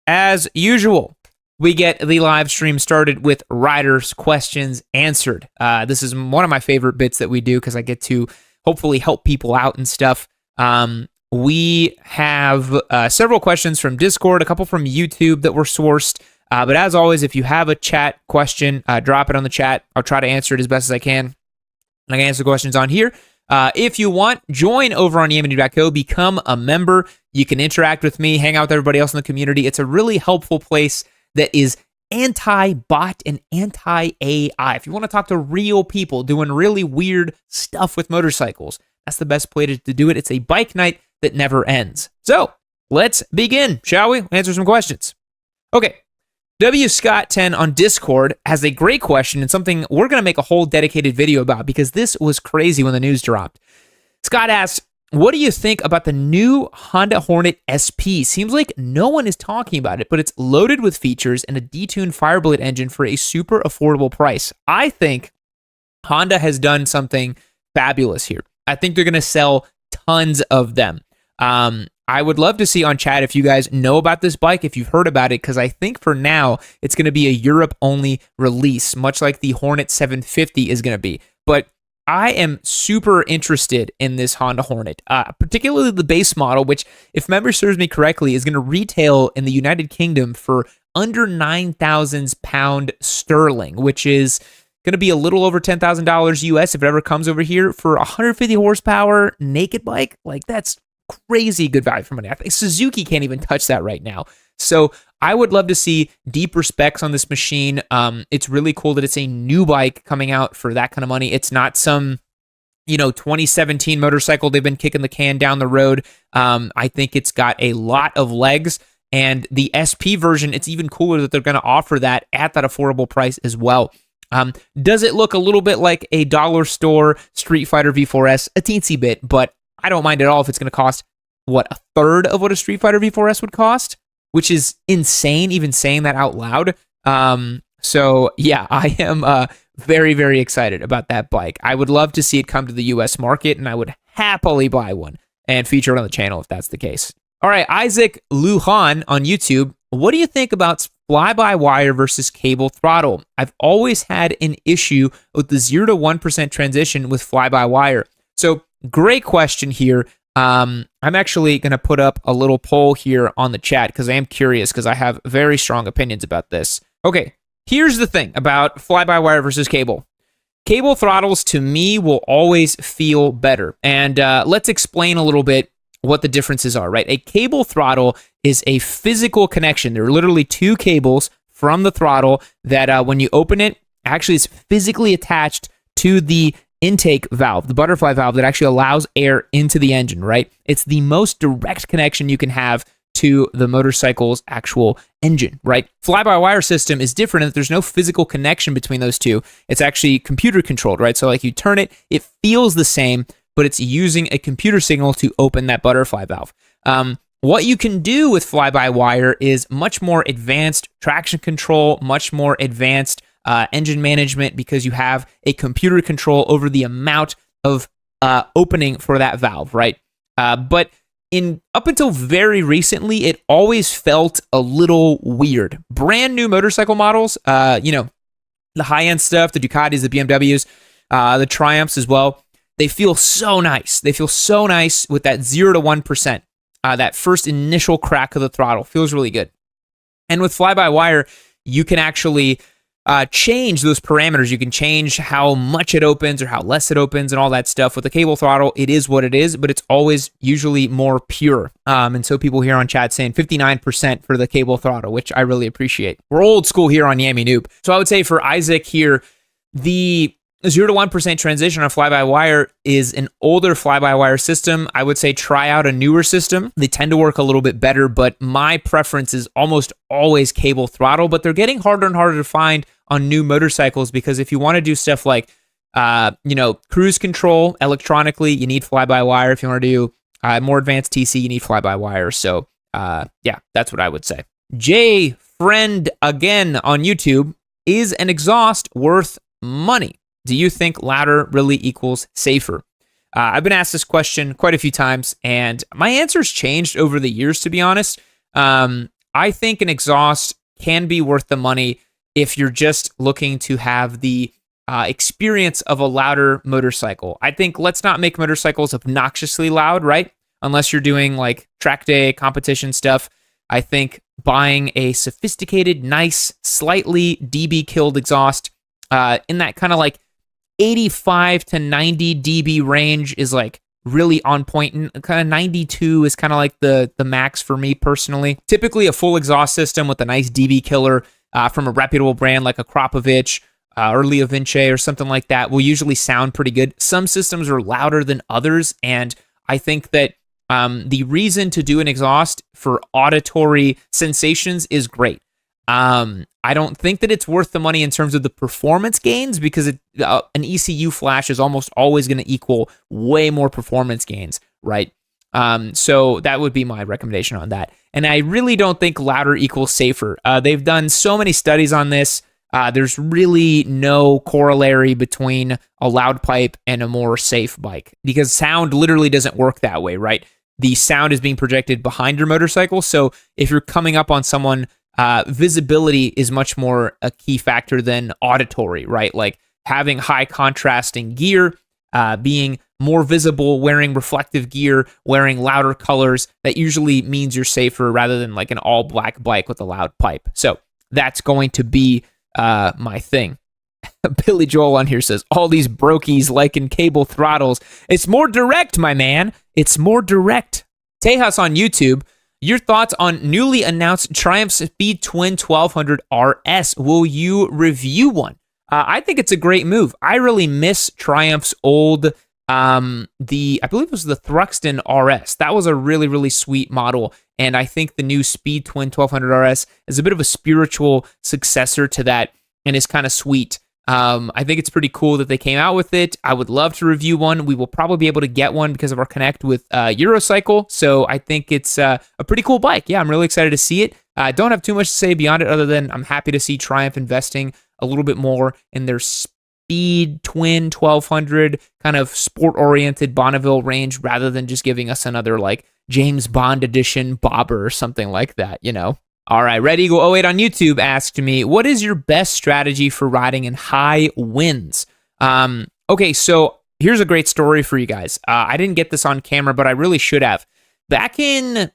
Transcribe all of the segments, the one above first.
as usual, we get the live stream started with riders' questions answered. This is one of my favorite bits that we do because I get to hopefully help people out and stuff. We have several questions from Discord, a couple from YouTube that were sourced. But as always, if you have a chat question, drop it on the chat. I'll try to answer it as best as I can. And I can answer questions on here. If you want, join over on yammie.co, become a member. You can interact with me, hang out with everybody else in the community. It's a really helpful place that is anti-bot and anti-AI. If you want to talk to real people doing really weird stuff with motorcycles, that's the best place to do it. It's a bike night that never ends. So let's begin, shall we? Answer some questions. Okay. W. Scott 10 on Discord has a great question and something we're going to make a whole dedicated video about because this was crazy when the news dropped. Scott asks, what do you think about the new Honda Hornet SP? Seems like no one is talking about it, but it's loaded with features and a detuned Fireblade engine for a super affordable price. I think Honda has done something fabulous here. I think they're going to sell tons of them. I would love to see on chat if you guys know about this bike, if you've heard about it, because I think for now it's going to be a Europe-only release, much like the Hornet 750 is going to be. But I am super interested in this Honda Hornet, particularly the base model, which, if memory serves me correctly, is going to retail in the United Kingdom for under £9,000 sterling, which is going to be a little over $10,000 US if it ever comes over here for a 150 horsepower naked bike. Like, that's crazy good value for money. I think Suzuki can't even touch that right now. So I would love to see deeper specs on this machine. It's really cool that it's a new bike coming out for that kind of money. It's not some, 2017 motorcycle they've been kicking the can down the road. I think it's got a lot of legs. And the SP version, it's even cooler that they're going to offer that at that affordable price as well. Does it look a little bit like a dollar store Street Fighter V4S? A teensy bit, but I don't mind at all if it's going to cost, a third of what a Street Fighter V4S would cost, which is insane, even saying that out loud. So yeah, I am very, very excited about that bike. I would love to see it come to the US market, and I would happily buy one and feature it on the channel if that's the case. All right, Isaac Lujan on YouTube. What do you think about fly-by-wire versus cable throttle? I've always had an issue with the 0 to 1% transition with fly-by-wire. So great question here. I'm actually going to put up a little poll here on the chat because I am curious because I have very strong opinions about this. Okay, here's the thing about fly-by-wire versus cable. Cable throttles, to me, will always feel better. And let's explain a little bit what the differences are, right? A cable throttle is a physical connection. There are literally two cables from the throttle that when you open it, actually is physically attached to the intake valve, the butterfly valve that actually allows air into the engine, right? It's the most direct connection you can have to the motorcycle's actual engine, right? Fly-by-wire system is different in that there's no physical connection between those two. It's actually computer controlled, right? So like you turn it, it feels the same, but it's using a computer signal to open that butterfly valve. What you can do with fly-by-wire is much more advanced traction control, much more advanced engine management because you have a computer control over the amount of opening for that valve, right? But up until very recently, it always felt a little weird. Brand new motorcycle models, the high-end stuff, the Ducatis, the BMWs, the Triumphs as well, they feel so nice. They feel so nice with that 0 to 1%. That first initial crack of the throttle feels really good. And with fly-by-wire, you can actually change those parameters. You can change how much it opens or how less it opens and all that stuff. With the cable throttle, it is what it is, but it's always usually more pure. And so people here on chat saying 59% for the cable throttle, which I really appreciate. We're old school here on Yammie Noob. So I would say for Isaac here, the 0 to 1% transition on fly-by-wire is an older fly-by-wire system. I would say try out a newer system. They tend to work a little bit better, but my preference is almost always cable throttle, but they're getting harder and harder to find on new motorcycles because if you want to do stuff like, cruise control electronically, you need fly-by-wire. If you want to do more advanced TC, you need fly-by-wire. So, that's what I would say. Jay Friend again on YouTube, is an exhaust worth money? Do you think louder really equals safer? I've been asked this question quite a few times, and my answer's changed over the years, to be honest. I think an exhaust can be worth the money if you're just looking to have the experience of a louder motorcycle. I think let's not make motorcycles obnoxiously loud, right? Unless you're doing like track day competition stuff. I think buying a sophisticated, nice, slightly dB killed exhaust in that kind of like 85 to 90 dB range is like really on point, and kind of 92 is kind of like the max for me personally. Typically a full exhaust system with a nice dB killer from a reputable brand like a Kropovich or Leo Vinci or something like that will usually sound pretty good. Some systems are louder than others, and I think that the reason to do an exhaust for auditory sensations is great. I don't think that it's worth the money in terms of the performance gains, because an ECU flash is almost always going to equal way more performance gains, right? So that would be my recommendation on that. And I really don't think louder equals safer. They've done so many studies on this. There's really no corollary between a loud pipe and a more safe bike, because sound literally doesn't work that way, right? The sound is being projected behind your motorcycle. So if you're coming up on someone, visibility is much more a key factor than auditory, right? Like having high contrasting gear, being more visible, wearing reflective gear, wearing louder colors, that usually means you're safer rather than like an all black bike with a loud pipe. So that's going to be my thing. Billy Joel on here says, all these brokies liking cable throttles. It's more direct, my man. It's more direct. Tejas on YouTube, your thoughts on newly announced Triumph Speed Twin 1200 RS. Will you review one? I think it's a great move. I really miss Triumph's old, I believe it was the Thruxton RS. That was a really, really sweet model. And I think the new Speed Twin 1200 RS is a bit of a spiritual successor to that and is kind of sweet. I think it's pretty cool that they came out with it. I would love to review one. We will probably be able to get one because of our connect with Eurocycle. So I think it's a pretty cool bike. Yeah, I'm really excited to see it. I don't have too much to say beyond it other than I'm happy to see Triumph investing a little bit more in their Speed Twin 1200 kind of sport-oriented Bonneville range rather than just giving us another like James Bond edition bobber or something like that, you know? All right, Red Eagle 08 on YouTube asked me, what is your best strategy for riding in high winds? Okay, so here's a great story for you guys. I didn't get this on camera, but I really should have. Back in,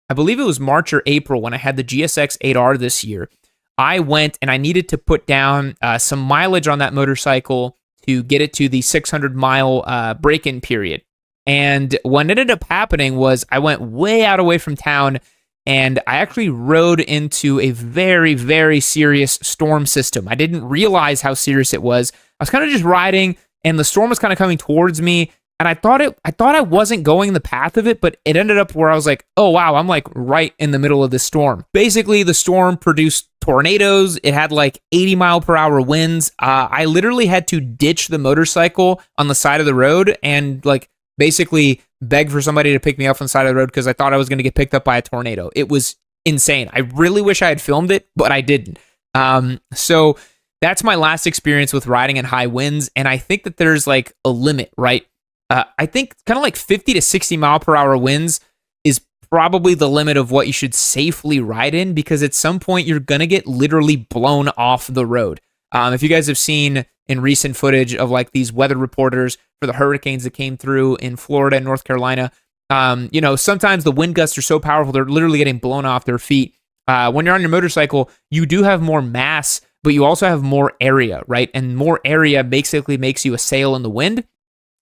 I believe it was March or April when I had the GSX 8R this year, I went and I needed to put down some mileage on that motorcycle to get it to the 600-mile break-in period. And what ended up happening was I went way out away from town, and I actually rode into a very, very serious storm system. I didn't realize how serious it was. I was kind of just riding, and the storm was kind of coming towards me, and I thought I wasn't going the path of it, but it ended up where I was like, oh, wow, I'm like right in the middle of this storm. Basically, the storm produced tornadoes. It had like 80-mile-per-hour winds. I literally had to ditch the motorcycle on the side of the road and like basically beg for somebody to pick me up on the side of the road because I thought I was going to get picked up by a tornado. It was insane. I really wish I had filmed it, but I didn't. So that's my last experience with riding in high winds, and I think that there's like a limit, right? I think kind of like 50 to 60 mile per hour winds is probably the limit of what you should safely ride in, because at some point you're going to get literally blown off the road. If you guys have seen in recent footage of like these weather reporters for the hurricanes that came through in Florida and North Carolina, you know, sometimes the wind gusts are so powerful, they're literally getting blown off their feet. When you're on your motorcycle, you do have more mass, but you also have more area, right? And more area basically makes you a sail in the wind.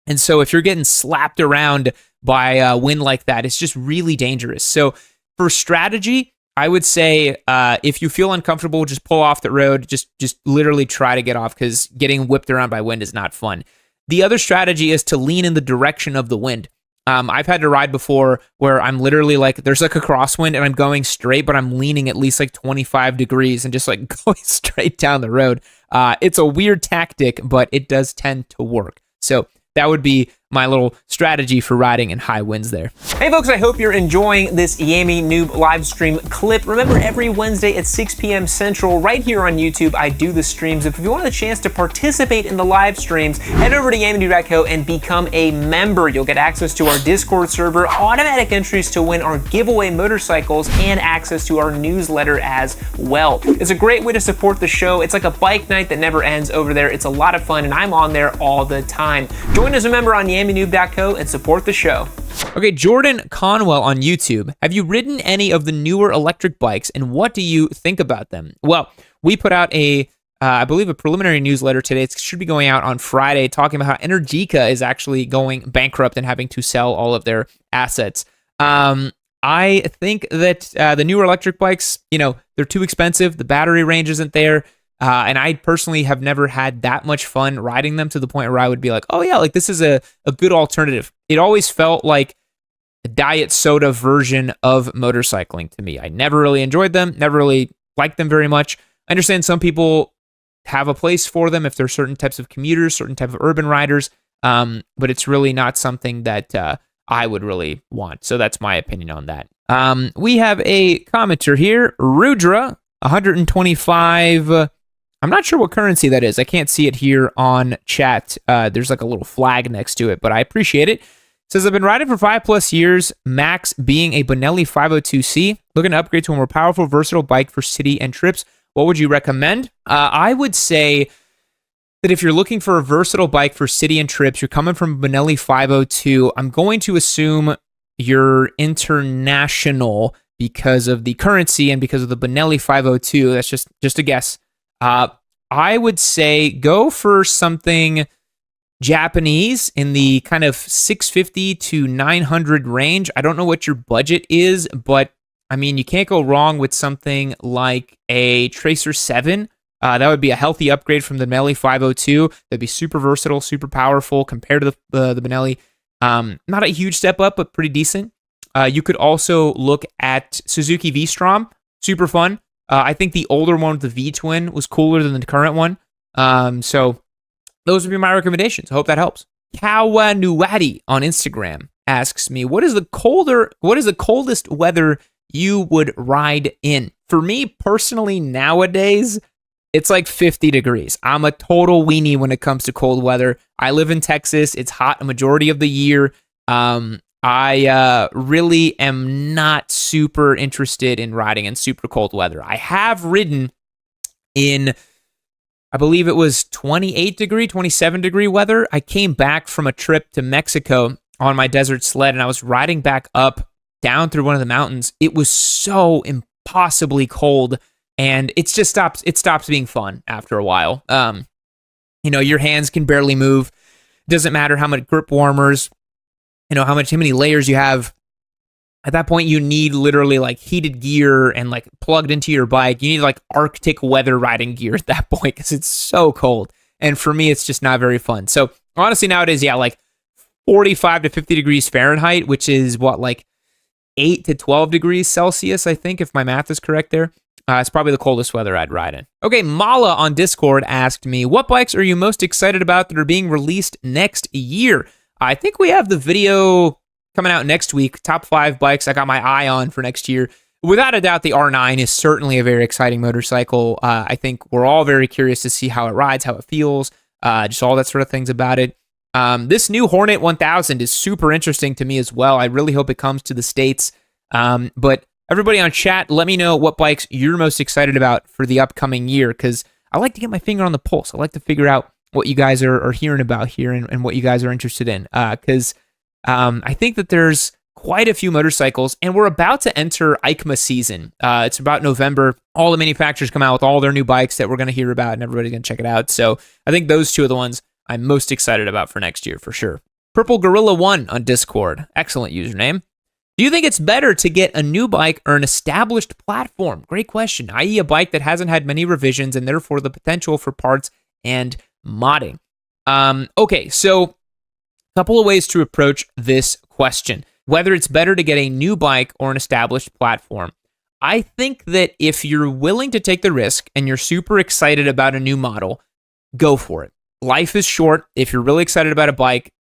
And so if you're getting slapped around by wind like that, it's just really dangerous. So for strategy, I would say if you feel uncomfortable, just pull off the road. Just literally try to get off, because getting whipped around by wind is not fun. The other strategy is to lean in the direction of the wind. I've had to ride before where I'm literally like, there's like a crosswind and I'm going straight, but I'm leaning at least like 25 degrees and just like going straight down the road. It's a weird tactic, but it does tend to work. So that would be my little strategy for riding in high winds there. Hey folks, I hope you're enjoying this Yammie Noob live stream clip. Remember, every Wednesday at 6 p.m. Central, right here on YouTube, I do the streams. If you want a chance to participate in the live streams, head over to yammie-noob.co and become a member. You'll get access to our Discord server, automatic entries to win our giveaway motorcycles, and access to our newsletter as well. It's a great way to support the show. It's like a bike night that never ends over there. It's a lot of fun, and I'm on there all the time. Join as a member on yammie-noob.co and support the show. Okay, Jordan Conwell on YouTube. Have you ridden any of the newer electric bikes, and what do you think about them? Well, we put out I believe a preliminary newsletter today. It should be going out on Friday, talking about how Energica is actually going bankrupt and having to sell all of their assets. I think that the newer electric bikes, they're too expensive. The battery range isn't there. And I personally have never had that much fun riding them to the point where I would be like, oh yeah, like this is a good alternative. It always felt like a diet soda version of motorcycling to me. I never really enjoyed them, never really liked them very much. I understand some people have a place for them if they're certain types of commuters, certain type of urban riders, but it's really not something that I would really want. So that's my opinion on that. We have a commenter here, Rudra, 125. I'm not sure what currency that is. I can't see it here on chat. There's like a little flag next to it, but I appreciate it. It says, I've been riding for 5+ years, max being a Benelli 502C, looking to upgrade to a more powerful, versatile bike for city and trips. What would you recommend? I would say that if you're looking for a versatile bike for city and trips, you're coming from Benelli 502, I'm going to assume you're international because of the currency and because of the Benelli 502. That's just a guess. I would say go for something Japanese in the kind of 650 to 900 range. I don't know what your budget is, but I mean, you can't go wrong with something like a Tracer 7. That would be a healthy upgrade from the Benelli 502. That'd be super versatile, super powerful compared to the Benelli. Not a huge step up, but pretty decent. You could also look at Suzuki V-Strom, super fun. I think the older one with the V-twin was cooler than the current one. So those would be my recommendations. I hope that helps. Kawanuwadi on Instagram asks me, what is the coldest weather you would ride in? For me personally, nowadays, it's like 50 degrees. I'm a total weenie when it comes to cold weather. I live in Texas. It's hot a majority of the year. I really am not super interested in riding in super cold weather. I have ridden in, I believe it was 28 degree, 27 degree weather. I came back from a trip to Mexico on my desert sled, and I was riding back up down through one of the mountains. It was so impossibly cold, and it stops being fun after a while. Your hands can barely move. Doesn't matter how much grip warmers, how many layers you have. At that point, you need literally like heated gear and like plugged into your bike. You need like Arctic weather riding gear at that point because it's so cold. And for me, it's just not very fun. So honestly, nowadays, yeah, like 45 to 50 degrees Fahrenheit, which is what, like 8 to 12 degrees Celsius, I think, if my math is correct there. It's probably the coldest weather I'd ride in. Okay, Mala on Discord asked me, what bikes are you most excited about that are being released next year? I think we have the video coming out next week, top 5 bikes I got my eye on for next year. Without a doubt, the R9 is certainly a very exciting motorcycle. I think we're all very curious to see how it rides, how it feels, just all that sort of things about it. This new Hornet 1000 is super interesting to me as well. I really hope it comes to the States. But everybody on chat, let me know what bikes you're most excited about for the upcoming year, because I like to get my finger on the pulse. I like to figure out what you guys are hearing about here and what you guys are interested in. Because I think that there's quite a few motorcycles, and we're about to enter EICMA season. It's about November. All the manufacturers come out with all their new bikes that we're going to hear about, and everybody's going to check it out. So I think those two are the ones I'm most excited about for next year, for sure. Purple Gorilla 1 on Discord. Excellent username. Do you think it's better to get a new bike or an established platform? Great question. I.e. a bike that hasn't had many revisions and therefore the potential for parts and modding. Okay, so a couple of ways to approach this question. Whether it's better to get a new bike or an established platform. I think that if you're willing to take the risk and you're super excited about a new model, go for it. Life is short. If you're really excited about a bike,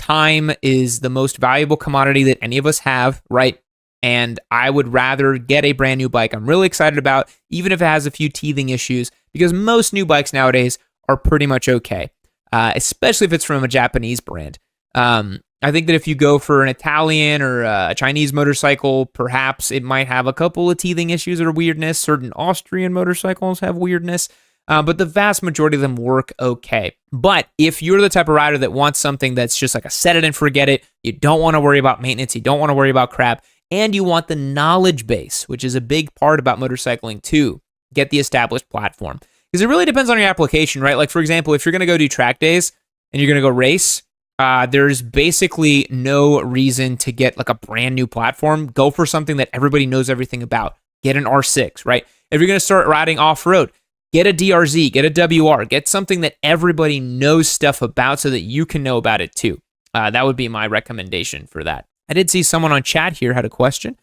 time is the most valuable commodity that any of us have, right? And I would rather get a brand new bike I'm really excited about, even if it has a few teething issues, because most new bikes nowadays are pretty much okay, especially if it's from a Japanese brand. I think that if you go for an Italian or a Chinese motorcycle, perhaps it might have a couple of teething issues or weirdness. Certain Austrian motorcycles have weirdness, but the vast majority of them work okay. But if you're the type of rider that wants something that's just like a set it and forget it, you don't want to worry about maintenance, you don't want to worry about crap, and you want the knowledge base, which is a big part about motorcycling too, get the established platform. Because it really depends on your application, right? Like, for example, if you're going to go do track days and you're going to go race, there's basically no reason to get like a brand new platform. Go for something that everybody knows everything about. Get an R6, right? If you're going to start riding off-road, get a DRZ, get a WR, get something that everybody knows stuff about so that you can know about it too. That would be my recommendation for that. I did see someone on chat here had a question.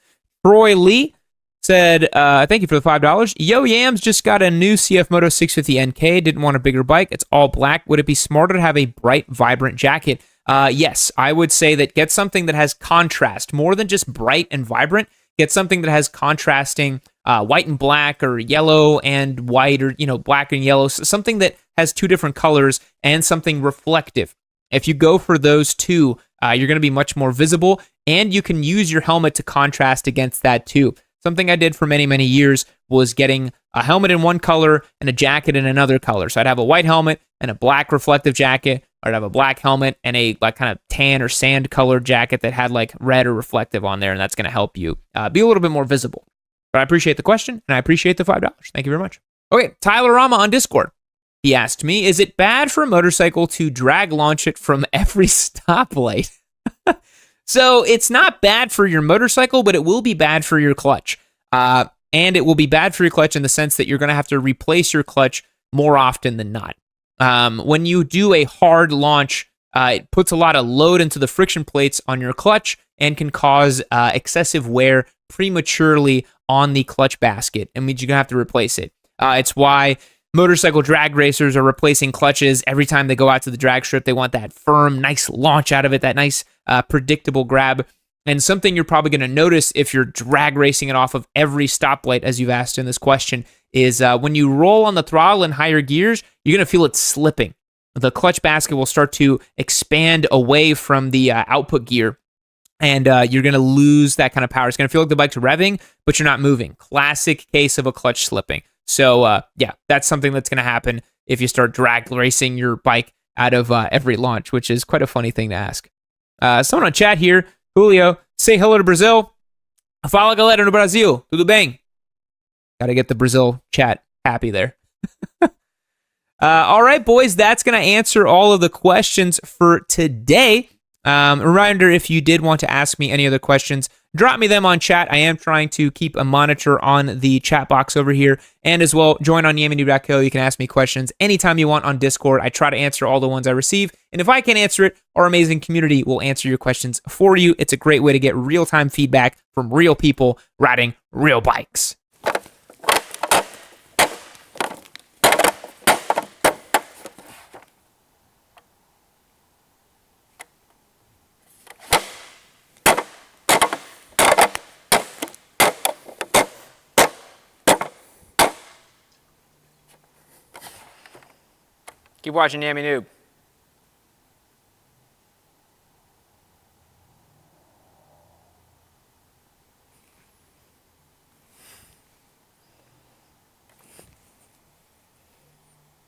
Troy Lee said, thank you for the $5. Yo Yams just got a new CF Moto 650 NK. Didn't want a bigger bike. It's all black. Would it be smarter to have a bright, vibrant jacket? Yes, I would say that get something that has contrast more than just bright and vibrant. Get something that has contrasting white and black, or yellow and white, or black and yellow. Something that has two different colors and something reflective. If you go for those two, you're going to be much more visible, and you can use your helmet to contrast against that too. Something I did for many, many years was getting a helmet in one color and a jacket in another color. So I'd have a white helmet and a black reflective jacket. I'd have a black helmet and a like kind of tan or sand colored jacket that had like red or reflective on there, and that's going to help you be a little bit more visible. But I appreciate the question, and I appreciate the $5. Thank you very much. Okay, Tyler Rama on Discord. He asked me, is it bad for a motorcycle to drag launch it from every stoplight? So it's not bad for your motorcycle, but it will be bad for your clutch. And it will be bad for your clutch in the sense that you're going to have to replace your clutch more often than not. When you do a hard launch, it puts a lot of load into the friction plates on your clutch and can cause excessive wear prematurely on the clutch basket. It means you're going to have to replace it. It's why motorcycle drag racers are replacing clutches every time they go out to the drag strip. They want that firm, nice launch out of it, that nice, predictable grab. And something you're probably going to notice if you're drag racing it off of every stoplight, as you've asked in this question, is when you roll on the throttle in higher gears, you're going to feel it slipping. The clutch basket will start to expand away from the output gear, and you're going to lose that kind of power. It's going to feel like the bike's revving, but you're not moving. Classic case of a clutch slipping. So, yeah, that's something that's going to happen if you start drag racing your bike out of every launch, which is quite a funny thing to ask. Someone on chat here, Julio, say hello to Brazil. Fala galera no Brasil, tudo bem? Got to get the Brazil chat happy there. All right, boys, that's going to answer all of the questions for today. Reminder, if you did want to ask me any other questions, drop me them on chat. I am trying to keep a monitor on the chat box over here. And as well, join on yammie-noob.co. You can ask me questions anytime you want on Discord. I try to answer all the ones I receive. And if I can't answer it, our amazing community will answer your questions for you. It's a great way to get real-time feedback from real people riding real bikes. Keep watching Yammie Noob.